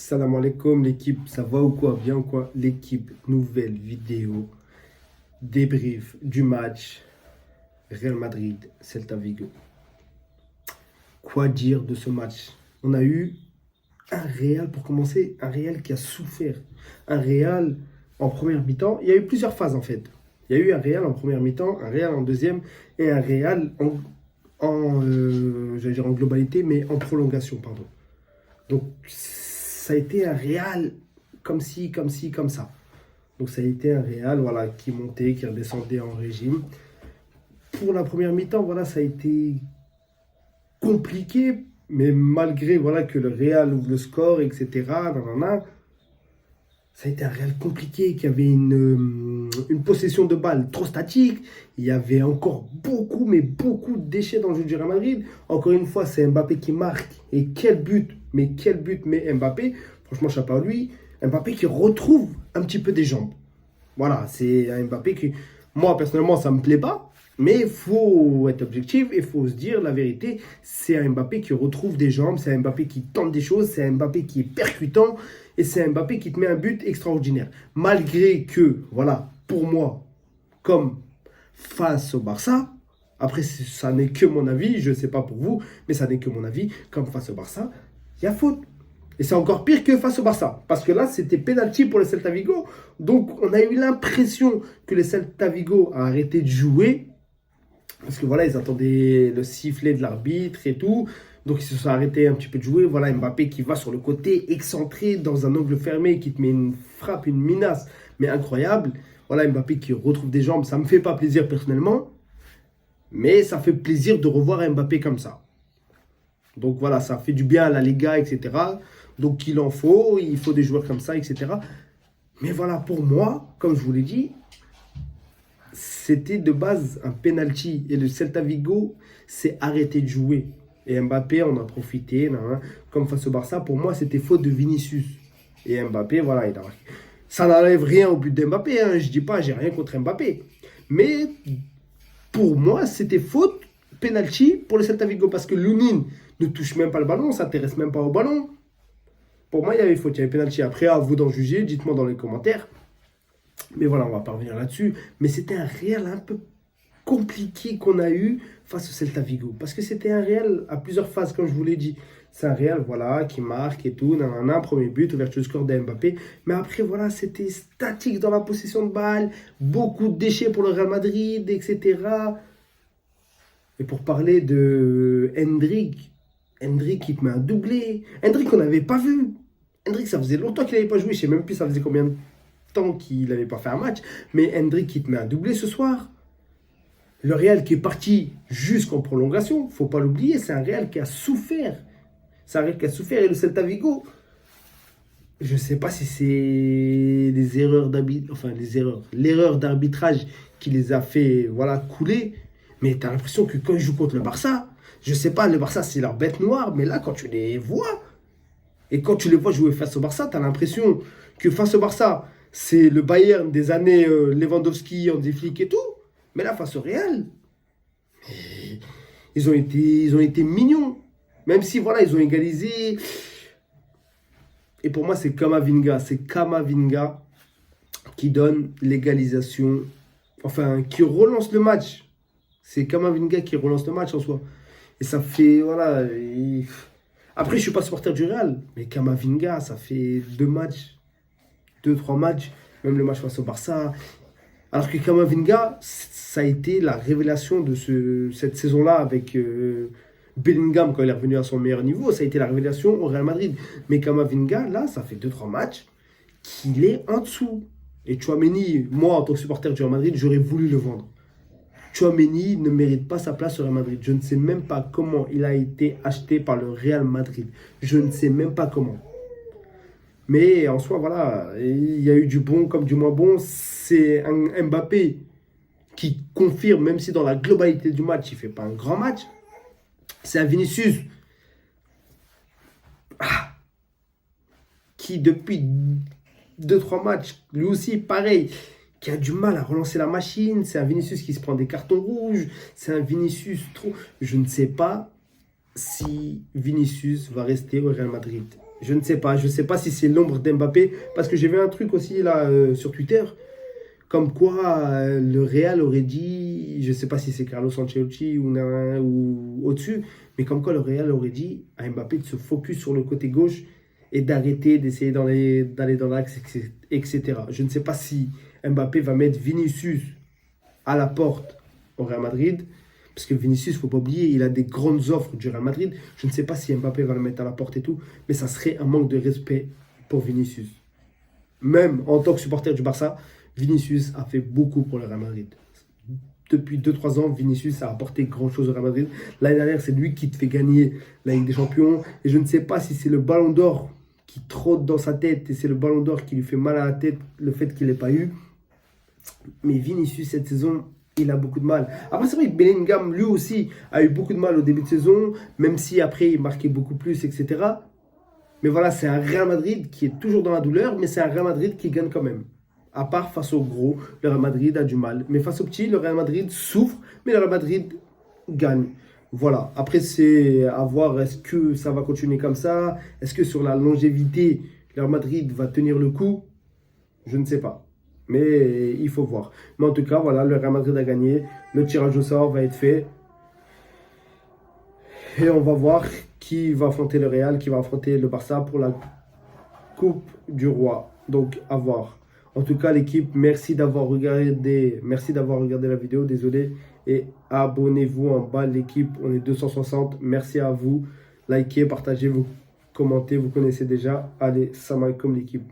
Salam alaikum l'équipe, ça va ou quoi? Bien ou quoi? L'équipe, nouvelle vidéo, débrief du match Real Madrid-Celta Vigo. Quoi dire de ce match? On a eu un Real, pour commencer, un Real qui a souffert. Un Real en première mi-temps, il y a eu plusieurs phases en fait. Il y a eu un Real en première mi-temps, un Real en deuxième et un Real j'allais dire en globalité, mais en prolongation, pardon. Donc, ça a été un Real comme ci, comme ci, comme ça. Donc, ça a été un Real voilà, qui montait, qui redescendait en régime. Pour la première mi-temps, voilà, ça a été compliqué, mais malgré voilà, que le Real ouvre le score, etc., ça a été un Real compliqué, qui avait une possession de balle trop statique. Il y avait encore beaucoup, mais beaucoup de déchets dans le jeu du Real Madrid. Encore une fois, c'est Mbappé qui marque. Et quel but met Mbappé. Franchement, chapeau à lui. Mbappé qui retrouve un petit peu des jambes. Voilà, c'est un Mbappé qui, moi, personnellement, ça ne me plaît pas. Mais il faut être objectif et il faut se dire la vérité. C'est un Mbappé qui retrouve des jambes, c'est un Mbappé qui tente des choses, c'est un Mbappé qui est percutant et c'est un Mbappé qui te met un but extraordinaire. Malgré que, voilà, pour moi, comme face au Barça, après ça n'est que mon avis, je ne sais pas pour vous, mais ça n'est que mon avis, comme face au Barça, il y a faute. Et c'est encore pire que face au Barça. Parce que là, c'était penalty pour le Celta Vigo. Donc, on a eu l'impression que le Celta Vigo a arrêté de jouer. Parce que voilà, ils attendaient le sifflet de l'arbitre et tout. Donc, ils se sont arrêtés un petit peu de jouer. Voilà, Mbappé qui va sur le côté, excentré, dans un angle fermé, qui te met une frappe, une menace, mais incroyable. Voilà, Mbappé qui retrouve des jambes. Ça ne me fait pas plaisir personnellement. Mais ça fait plaisir de revoir Mbappé comme ça. Donc voilà, ça fait du bien à la Liga, etc. Donc il faut des joueurs comme ça, etc. Mais voilà, pour moi, comme je vous l'ai dit, c'était de base un penalty. Et le Celta Vigo s'est arrêté de jouer. Et Mbappé en a profité. Comme face au Barça, pour moi, c'était faute de Vinicius. Et Mbappé, voilà, il a marqué. Ça n'enlève rien au but d'Mbappé. Hein. Je ne dis pas, j'ai rien contre Mbappé. Mais pour moi, c'était faute, penalty pour le Celta Vigo. Parce que Lunin ne touche même pas le ballon, on ne s'intéresse même pas au ballon. Pour moi, il y avait faute, il y avait penalty. Après, à vous d'en juger, dites-moi dans les commentaires. Mais voilà, on va pas revenir là-dessus. Mais c'était un Real un peu compliqué qu'on a eu face au Celta Vigo. Parce que c'était un Real à plusieurs phases, comme je vous l'ai dit. C'est un Real, voilà, qui marque et tout. Un premier but, ouverture de score de Mbappé. Mais après, voilà, c'était statique dans la possession de balle. Beaucoup de déchets pour le Real Madrid, etc. Et pour parler de Hendrik qui te met un doublé. Hendrik, on n'avait pas vu. Hendrik, ça faisait longtemps qu'il n'avait pas joué. Je ne sais même plus ça faisait combien de temps qu'il n'avait pas fait un match. Mais Hendrik qui te met un doublé ce soir. Le Real qui est parti jusqu'en prolongation. Il ne faut pas l'oublier. C'est un Real qui a souffert. C'est un Real qui a souffert. Et le Celta Vigo, je ne sais pas si c'est des erreurs d'arbitrage. Enfin, l'erreur d'arbitrage qui les a fait couler. Mais tu as l'impression que quand ils jouent contre le Barça, je sais pas, le Barça, c'est leur bête noire, mais là, quand tu les vois, et quand tu les vois jouer face au Barça, tu as l'impression que face au Barça, c'est le Bayern des années Lewandowski, Hansi Flick et tout. Mais là, face au Real, ils ont été mignons. Même si, voilà, ils ont égalisé. Et pour moi, c'est Kamavinga. C'est Kamavinga qui donne l'égalisation. Enfin, qui relance le match. C'est Kamavinga qui relance le match en soi. Et ça fait, voilà. Après, je ne suis pas supporter du Real, mais Kamavinga, ça fait 2-3 matchs, même le match face au Barça. Alors que Kamavinga, ça a été la révélation de cette saison-là avec Bellingham quand il est revenu à son meilleur niveau. Ça a été la révélation au Real Madrid. Mais Kamavinga, là, ça fait 2-3 matchs qu'il est en dessous. Et Tchouaméni, moi, en tant que supporter du Real Madrid, j'aurais voulu le vendre. Tchouaméni ne mérite pas sa place au Real Madrid. Je ne sais même pas comment il a été acheté par le Real Madrid. Je ne sais même pas comment. Mais en soi, voilà, il y a eu du bon comme du moins bon. C'est un Mbappé qui confirme, même si dans la globalité du match, il ne fait pas un grand match. C'est un Vinicius qui, depuis 2-3 matchs, lui aussi, pareil, qui a du mal à relancer la machine. C'est un Vinicius qui se prend des cartons rouges. C'est un Vinicius trop... Je ne sais pas si Vinicius va rester au Real Madrid. Je ne sais pas. Je ne sais pas si c'est l'ombre d'Mbappé. Parce que j'ai vu un truc aussi là sur Twitter. Comme quoi le Real aurait dit, je ne sais pas si c'est Carlos Ancelotti ou au-dessus, mais comme quoi le Real aurait dit à Mbappé de se focus sur le côté gauche et d'arrêter d'essayer d'aller dans l'axe, etc. Je ne sais pas si Mbappé va mettre Vinicius à la porte au Real Madrid, parce que Vinicius, il ne faut pas oublier, il a des grandes offres du Real Madrid. Je ne sais pas si Mbappé va le mettre à la porte et tout, mais ça serait un manque de respect pour Vinicius. Même en tant que supporter du Barça, Vinicius a fait beaucoup pour le Real Madrid. Depuis 2-3 ans, Vinicius a apporté grand-chose au Real Madrid. L'année dernière, c'est lui qui te fait gagner la Ligue des Champions. Et je ne sais pas si c'est le Ballon d'Or qui trotte dans sa tête et c'est le Ballon d'Or qui lui fait mal à la tête, le fait qu'il n'ait pas eu. Mais Vinicius, cette saison, il a beaucoup de mal. Après, c'est vrai que Bellingham, lui aussi, a eu beaucoup de mal au début de saison, même si après, il marquait beaucoup plus, etc. Mais voilà, c'est un Real Madrid qui est toujours dans la douleur, mais c'est un Real Madrid qui gagne quand même. À part face au gros, le Real Madrid a du mal. Mais face au petit, le Real Madrid souffre, mais le Real Madrid gagne. Voilà. Après, c'est à voir, est-ce que ça va continuer comme ça? Est-ce que sur la longévité, le Real Madrid va tenir le coup? Je ne sais pas. Mais il faut voir. Mais en tout cas, voilà, le Real Madrid a gagné. Le tirage au sort va être fait. Et on va voir qui va affronter le Real, qui va affronter le Barça pour la Coupe du Roi. Donc, à voir. En tout cas, l'équipe, merci d'avoir regardé la vidéo, désolé. Et abonnez-vous en bas, l'équipe, on est 260. Merci à vous. Likez, partagez, vous commentez, vous connaissez déjà. Allez, salam alaikum l'équipe.